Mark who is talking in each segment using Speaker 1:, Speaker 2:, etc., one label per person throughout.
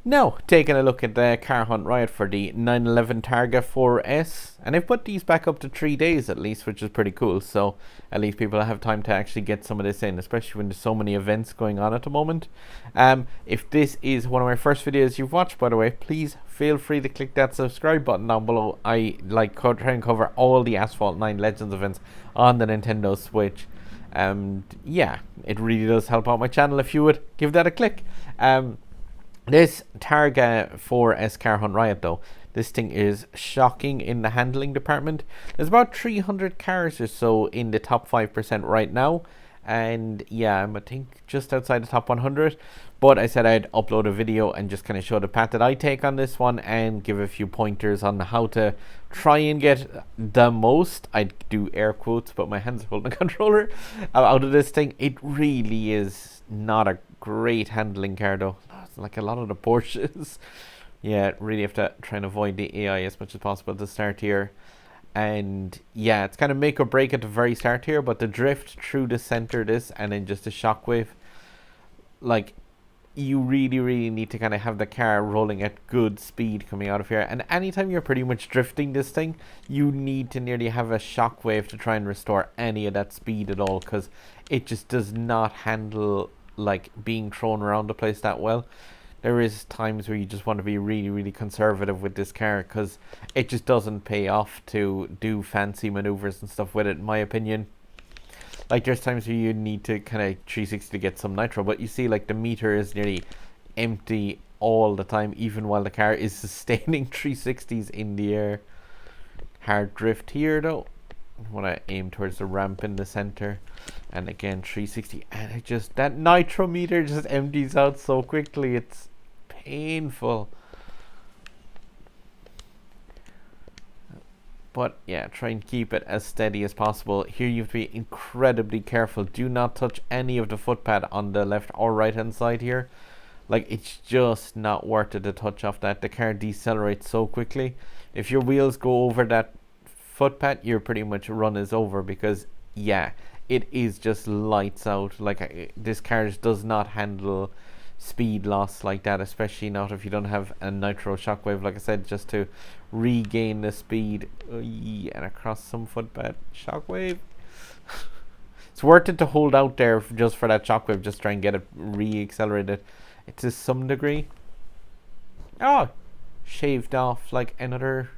Speaker 1: Now, taking a look at the car hunt Riot for the 911 Targa 4S, and they've put these back up to 3 days at least, which is pretty cool, so at least people have time to actually get some of this in, especially when there's so many events going on at the moment. If this is one of my first videos you've watched, by the way, please feel free to click that subscribe button down below. I try and cover all the Asphalt 9 Legends events on the Nintendo Switch. And yeah, it really does help out my channel if you would give that a click. This Targa 4S car hunt Riot though, this thing is shocking in the handling department. There's about 300 cars or so in the top 5% right now. And yeah, I'm I think just outside the top 100. But I said I'd upload a video and just kind of show the path that I take on this one and give a few pointers on how to try and get the most, I'd do air quotes, but my hands are holding the controller, out of this thing. It really is not a great handling car though. Like a lot of the Porsches. Yeah, really have to try and avoid the AI as much as possible at the start here. And yeah, it's kind of make or break at the very start here, but the drift through the center of this and then just a shockwave, like, you really need to kind of have the car rolling at good speed coming out of here. And anytime you're pretty much drifting this thing, you need to nearly have a shockwave to try and restore any of that speed at all, because it just does not handle like being thrown around the place that well. There is times where you just want to be really conservative with this car, because it just doesn't pay off to do fancy maneuvers and stuff with it, in my opinion. Like, there's times where you need to kind of 360 to get some nitro, but you see like the meter is nearly empty all the time, even while the car is sustaining 360s in the air. Hard drift here though. I want to aim towards the ramp in the center, and again 360, and it just, that nitro meter just empties out so quickly, it's painful. But yeah, try and keep it as steady as possible. Here you have to be incredibly careful. Do not touch any of the footpad on the left or right hand side here. Like, it's just not worth it to touch off that. The car decelerates so quickly. If your wheels go over that footpad, your pretty much run is over, because yeah, it is just lights out. Like, this car just does not handle speed loss like that, especially not if you don't have a nitro shockwave, like I said, just to regain the speed. And across some footpad, shockwave. It's worth it to hold out there just for that shockwave, just try and get it re-accelerated to some degree. Oh, shaved off like another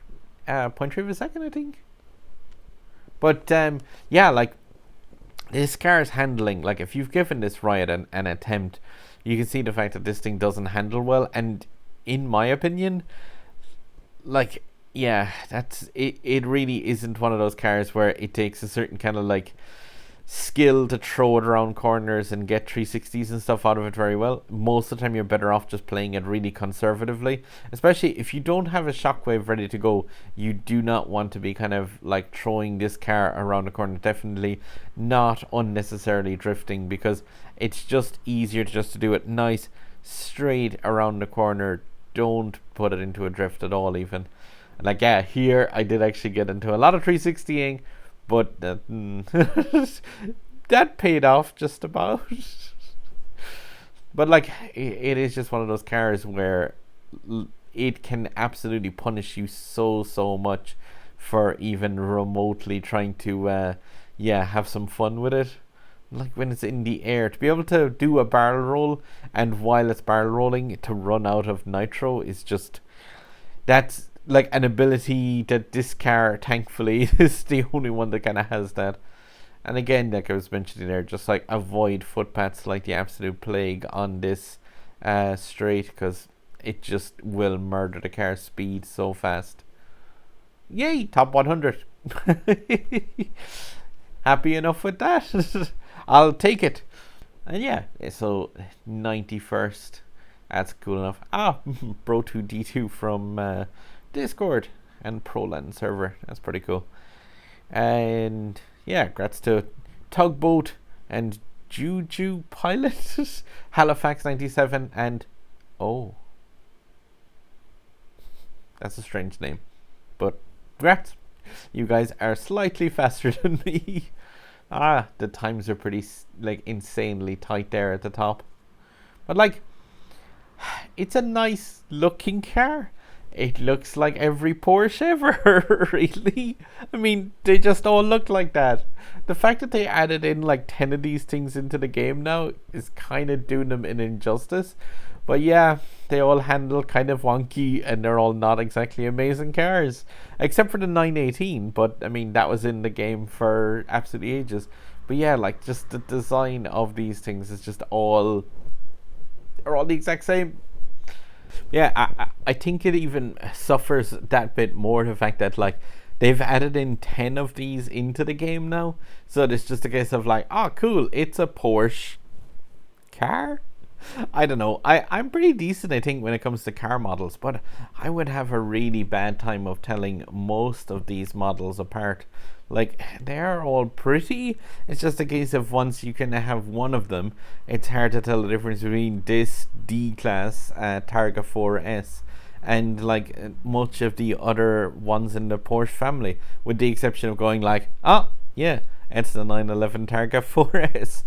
Speaker 1: 0.3 of a second, I think. But yeah, like, this car's handling, like, if you've given this Riot an attempt, you can see the fact that this thing doesn't handle well. And in my opinion, like, yeah, that's it. It really isn't one of those cars where it takes a certain kind of like skill to throw it around corners and get 360s and stuff out of it very well. Most of the time you're better off just playing it really conservatively, especially if you don't have a shockwave ready to go. You do not want to be kind of like throwing this car around the corner. Definitely not unnecessarily drifting, because it's just easier to do it nice straight around the corner. Don't put it into a drift at all even. Like, yeah, here I did actually get into a lot of 360ing, but that that paid off just about. But like, it is just one of those cars where it can absolutely punish you so much for even remotely trying to yeah, have some fun with it. Like, when it's in the air, to be able to do a barrel roll, and while it's barrel rolling to run out of nitro is just, that's like an ability that this car thankfully is the only one that kind of has that. And again, like I was mentioning there, just like avoid footpaths like the absolute plague on this straight, because it just will murder the car's speed so fast. Yay, top 100. Happy enough with that. I'll take it. And yeah, so 91st, that's cool enough. Bro2D2 from Discord and ProLand server, that's pretty cool. And yeah, congrats to Tugboat and Juju Pilot, Halifax 97, and oh, that's a strange name, but congrats, you guys are slightly faster than me. The times are pretty like insanely tight there at the top, but like, it's a nice looking car. It looks like every Porsche ever, really. I mean, they just all look like that. The fact that they added in like 10 of these things into the game now is kind of doing them an injustice. But yeah, they all handle kind of wonky and they're all not exactly amazing cars. Except for the 918, but I mean, that was in the game for absolutely ages. But yeah, like just the design of these things is just all, are all the exact same. Yeah, I think it even suffers that bit more, the fact that like they've added in 10 of these into the game now, so it's just a case of like, oh cool, it's a Porsche car. I don't know, I'm pretty decent I think when it comes to car models, but I would have a really bad time of telling most of these models apart. Like, they're all pretty, it's just a case of once you can have one of them, it's hard to tell the difference between this D-Class Targa 4S and like much of the other ones in the Porsche family, with the exception of going like, oh yeah, it's the 911 Targa 4S.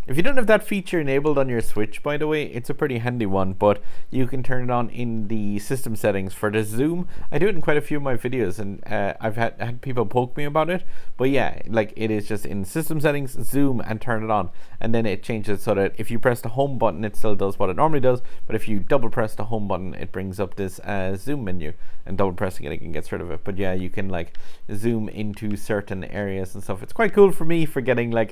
Speaker 1: If you don't have that feature enabled on your Switch, by the way, it's a pretty handy one, but you can turn it on in the system settings for the zoom. I do it in quite a few of my videos, and I've had people poke me about it, but yeah, like it is just in system settings, zoom, and turn it on, and then it changes so that if you press the home button, it still does what it normally does, but if you double press the home button, it brings up this zoom menu, and double pressing it again gets rid of it. But yeah, you can like zoom into certain areas and stuff. It's quite cool for me for getting like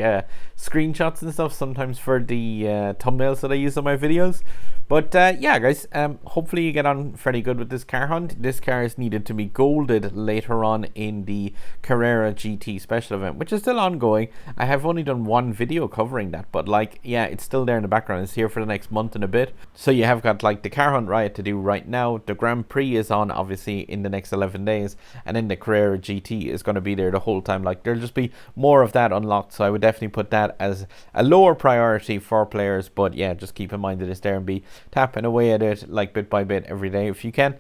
Speaker 1: screenshots and stuff, sometimes for the thumbnails that I use on my videos. But yeah guys, hopefully you get on fairly good with this car hunt. This car is needed to be golded later on in the Carrera GT special event, which is still ongoing. I have only done one video covering that, but like yeah, it's still there in the background. It's here for the next month and a bit. So you have got like the car hunt Riot to do right now. The Grand Prix is on obviously in the next 11 days, and then the Carrera GT is going to be there the whole time. Like there'll just be more of that unlocked, so I would definitely put that as a lower priority for players. But yeah, just keep in mind that it's there and be tapping away at it like bit by bit every day if you can.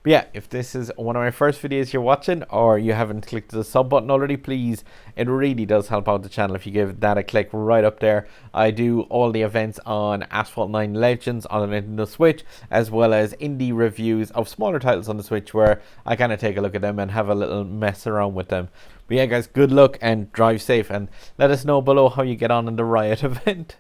Speaker 1: But yeah, if this is one of my first videos you're watching, or you haven't clicked the sub button already, please, it really does help out the channel if you give that a click right up there. I do all the events on Asphalt 9 Legends on the Nintendo Switch, as well as indie reviews of smaller titles on the Switch, where I kind of take a look at them and have a little mess around with them. But yeah guys, good luck and drive safe, and let us know below how you get on in the Riot event.